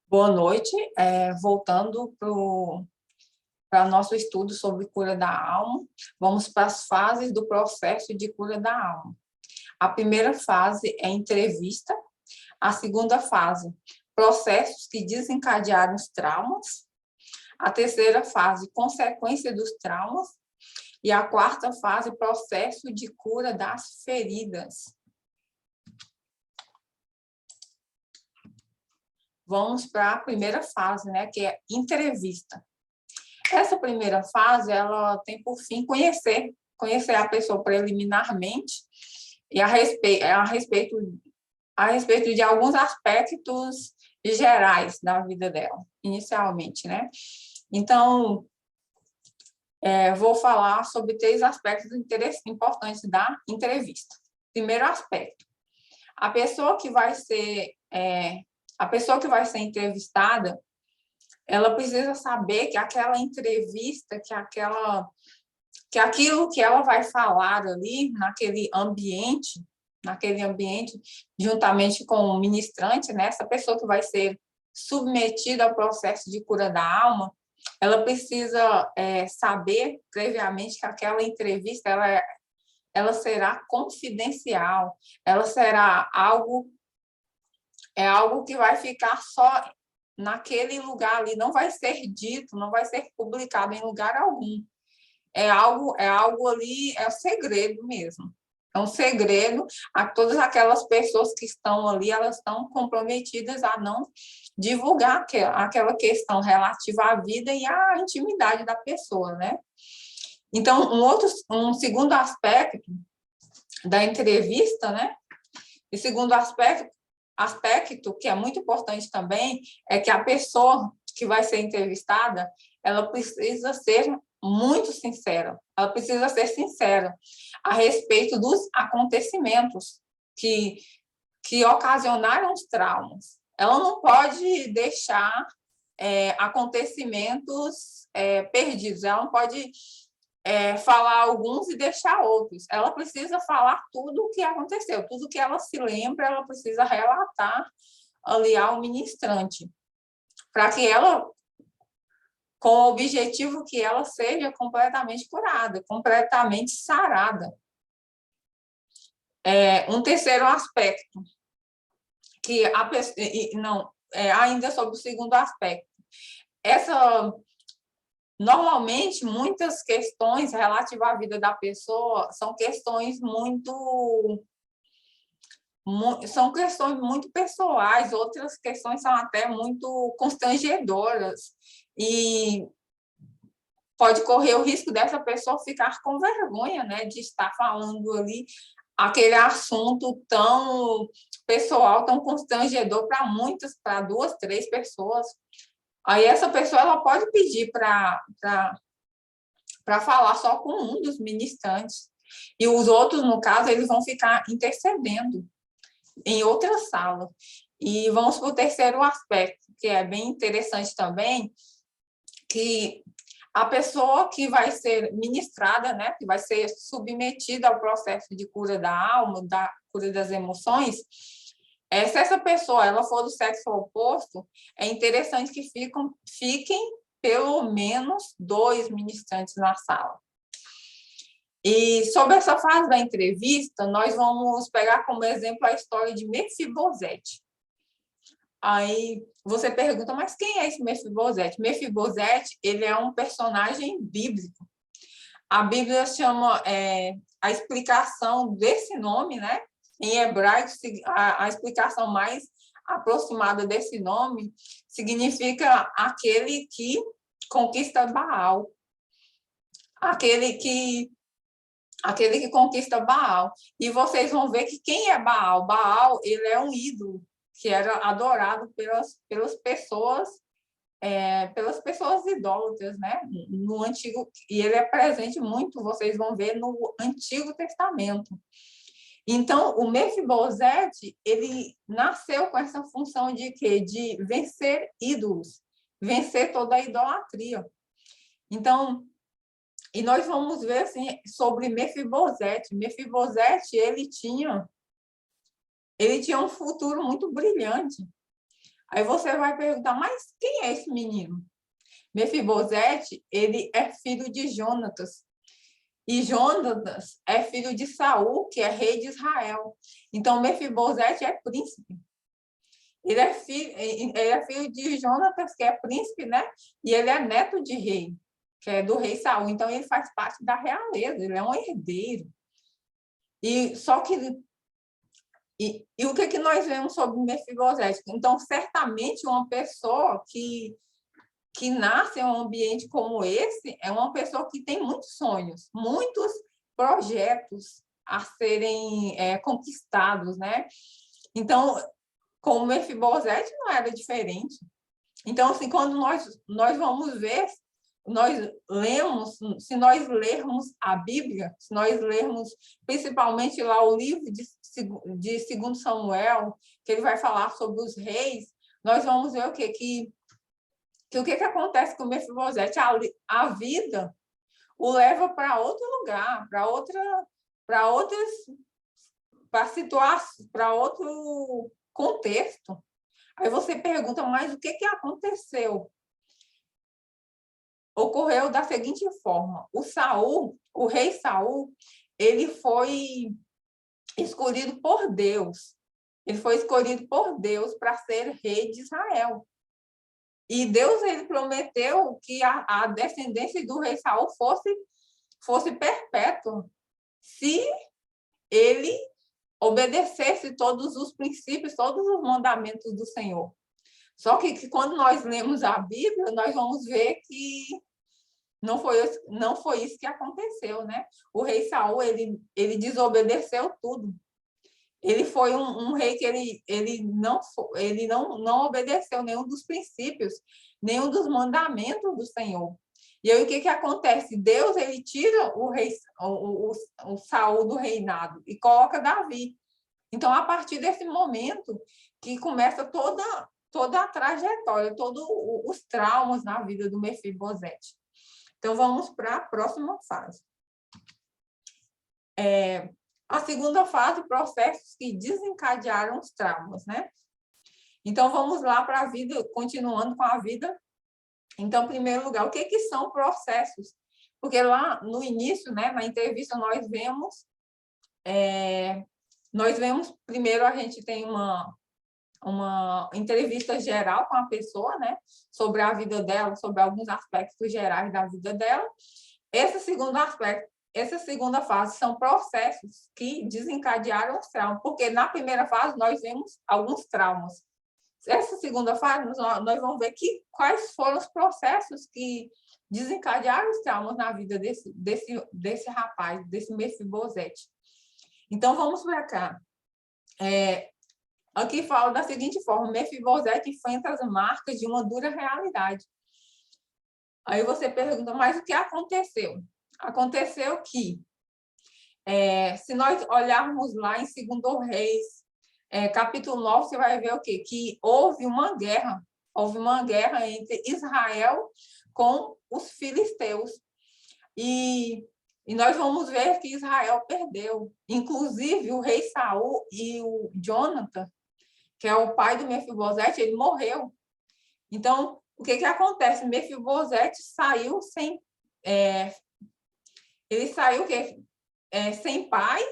Boa noite. Voltando para nosso estudo sobre cura da alma, vamos para as fases do processo de cura da alma. A primeira fase é entrevista, a segunda fase, processos que desencadearam os traumas, a terceira fase, consequência dos traumas, e a quarta fase, processo de cura das feridas. Vamos para a primeira fase, né, que é entrevista. Essa primeira fase, ela tem por fim conhecer a pessoa preliminarmente e a respeito de alguns aspectos gerais da vida dela, inicialmente, né? Então, vou falar sobre 3 aspectos importantes da entrevista. Primeiro aspecto, a pessoa que vai ser entrevistada, ela precisa saber que aquela entrevista, que aquilo que ela vai falar ali, naquele ambiente, juntamente com o ministrante, né, essa pessoa que vai ser submetida ao processo de cura da alma, ela precisa saber previamente que aquela entrevista ela será confidencial, ela será algo que vai ficar só naquele lugar ali, não vai ser dito, não vai ser publicado em lugar algum. É algo ali, é um segredo mesmo. É um segredo a todas aquelas pessoas que estão ali, elas estão comprometidas a não divulgar aquela questão relativa à vida e à intimidade da pessoa, né? Então, um segundo aspecto da entrevista, né? E segundo aspecto que é muito importante também é que a pessoa que vai ser entrevistada, ela precisa ser muito sincera. Ela precisa ser sincera a respeito dos acontecimentos que ocasionaram os traumas. Ela não pode deixar acontecimentos perdidos. Ela não pode falar alguns e deixar outros. Ela precisa falar tudo o que aconteceu, tudo que ela se lembra, ela precisa relatar ali ao ministrante, para que ela, com o objetivo que ela seja completamente curada, completamente sarada. Um terceiro aspecto, que a pessoa, ainda sobre o segundo aspecto, normalmente, muitas questões relativas à vida da pessoa são questões muito pessoais, outras questões são até muito constrangedoras e pode correr o risco dessa pessoa ficar com vergonha, né, de estar falando ali aquele assunto tão pessoal, tão constrangedor para 2, 3 pessoas. Aí essa pessoa ela pode pedir para falar só com um dos ministrantes. E os outros, no caso, eles vão ficar intercedendo em outra sala. E vamos para o terceiro aspecto, que é bem interessante também, que a pessoa que vai ser ministrada, né, que vai ser submetida ao processo de cura da alma, da cura das emoções, se essa pessoa ela for do sexo oposto, é interessante que fiquem pelo menos 2 ministrantes na sala. E sobre essa fase da entrevista, nós vamos pegar como exemplo a história de Mefibosete. Aí você pergunta, mas quem é esse Mefibosete? Mefibosete, ele é um personagem bíblico. A Bíblia chama a explicação desse nome, né? Em hebraico, a explicação mais aproximada desse nome significa aquele que conquista Baal. Aquele que conquista Baal. E vocês vão ver que quem é Baal? Baal, ele é um ídolo que era adorado pelas pessoas idólatras, né? No Antigo, e ele é presente muito, vocês vão ver no Antigo Testamento. Então, o Mefibosete, ele nasceu com essa função de quê? De vencer ídolos, vencer toda a idolatria. Então, e nós vamos ver assim, sobre Mefibosete. Mefibosete, ele tinha um futuro muito brilhante. Aí você vai perguntar, mas quem é esse menino? Mefibosete, ele é filho de Jonatas. E Jonatas é filho de Saul, que é rei de Israel. Então, Mefibosete é príncipe. Ele é filho de Jonatas, que é príncipe, né? E ele é neto de rei, que é do rei Saul. Então, ele faz parte da realeza, ele é um herdeiro. Só que o que nós vemos sobre Mefibosete? Então, certamente, uma pessoa que nasce em um ambiente como esse é uma pessoa que tem muitos sonhos, muitos projetos a serem conquistados, né? Então, com o Mefibosete não era diferente. Então, assim, quando nós vamos ver, nós lemos, se nós lermos a Bíblia, se nós lermos principalmente lá o livro de 2 Samuel, que ele vai falar sobre os reis, nós vamos ver o quê? Que o que acontece com o Mefibosete? A vida o leva para outro lugar, para outras situações, para outro contexto. Aí você pergunta, mas o que aconteceu? Ocorreu da seguinte forma: o rei Saul, ele foi escolhido por Deus. Ele foi escolhido por Deus para ser rei de Israel. E Deus ele prometeu que a descendência do rei Saul fosse perpétua, se ele obedecesse todos os princípios, todos os mandamentos do Senhor. Só que quando nós lemos a Bíblia, nós vamos ver que não foi isso que aconteceu, né? O rei Saul, ele desobedeceu tudo. Ele foi um rei que ele não obedeceu nenhum dos princípios, nenhum dos mandamentos do Senhor. E aí o que acontece? Deus ele tira o Saul do reinado e coloca Davi. Então, a partir desse momento que começa toda a trajetória, todos os traumas na vida do Mefibosete. Então, vamos para a próxima fase. A segunda fase, processos que desencadearam os traumas, né? Então, vamos lá para a vida, continuando com a vida. Então, em primeiro lugar, o que são processos? Porque lá no início, né, na entrevista, nós vemos primeiro a gente tem uma entrevista geral com a pessoa, né, sobre a vida dela, sobre alguns aspectos gerais da vida dela. Esse segundo aspecto, essa segunda fase são processos que desencadearam os traumas, porque na primeira fase nós vemos alguns traumas. Essa segunda fase, nós vamos ver quais foram os processos que desencadearam os traumas na vida desse rapaz, desse Mefibosete. Então, vamos para cá. Aqui fala da seguinte forma: Mefibosete enfrenta as marcas de uma dura realidade. Aí você pergunta, mas o que aconteceu? Aconteceu que, se nós olharmos lá em 2 Reis, capítulo 9, você vai ver o quê? Que houve uma guerra entre Israel com os filisteus. E nós vamos ver que Israel perdeu. Inclusive, o rei Saul e o Jonathan, que é o pai do Mefibosete, ele morreu. Então, o que acontece? Mefibosete saiu sem... ele saiu sem pai,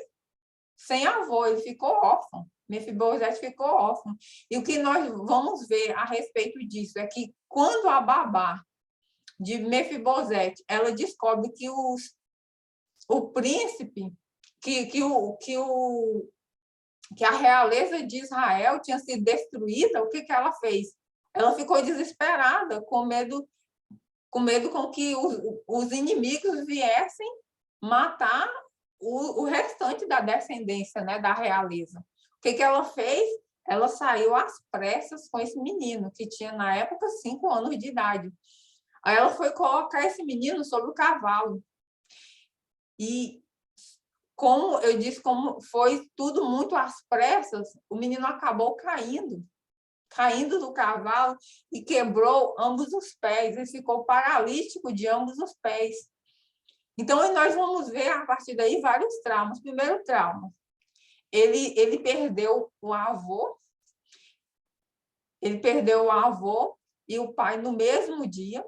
sem avô, ele ficou órfão. Mefibosete ficou órfão. E o que nós vamos ver a respeito disso é que quando a babá de Mefibosete, ela descobre que o príncipe, que a realeza de Israel tinha sido destruída, o que ela fez? Ela ficou desesperada, com medo com que os inimigos viessem matar o restante da descendência, né, da realeza. O que ela fez? Ela saiu às pressas com esse menino, que tinha, na época, 5 anos de idade. Aí ela foi colocar esse menino sobre o cavalo. E, como eu disse, como foi tudo muito às pressas, o menino acabou caindo do cavalo e quebrou ambos os pés. Ele ficou paralítico de ambos os pés. Então, nós vamos ver, a partir daí, vários traumas. Primeiro trauma, ele perdeu o avô, ele perdeu o avô e o pai no mesmo dia,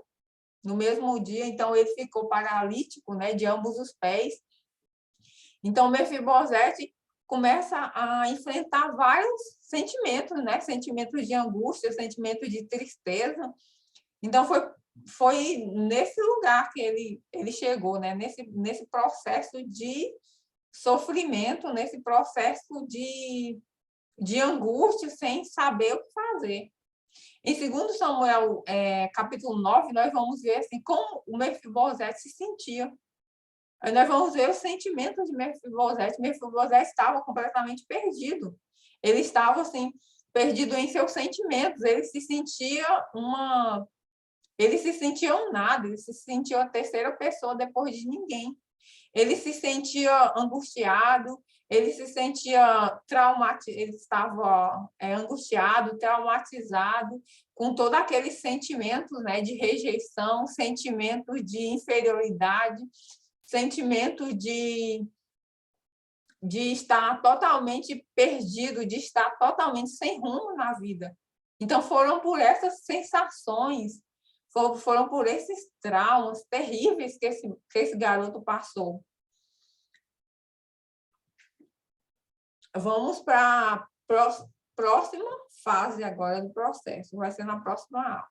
então ele ficou paralítico, né, de ambos os pés. Então, Mefibosete começa a enfrentar vários sentimentos, né, sentimentos de angústia, sentimentos de tristeza. Então, foi nesse lugar que ele chegou, né, nesse processo de sofrimento, nesse processo de angústia, sem saber o que fazer. Em 2 Samuel, capítulo 9, nós vamos ver assim, como o Mefibosete se sentia. Aí nós vamos ver os sentimentos de Mefibosete. Mefibosete estava completamente perdido. Ele estava assim, perdido em seus sentimentos. Ele se sentia um nada, ele se sentia a terceira pessoa depois de ninguém. Ele se sentia angustiado, ele se sentia traumatizado, ele estava angustiado, traumatizado, com todos aqueles sentimentos, né, de rejeição, sentimentos de inferioridade, sentimento de estar totalmente perdido, de estar totalmente sem rumo na vida. Então, foram por essas sensações, foram por esses traumas terríveis que esse garoto passou. Vamos para a próxima fase agora do processo, vai ser na próxima aula.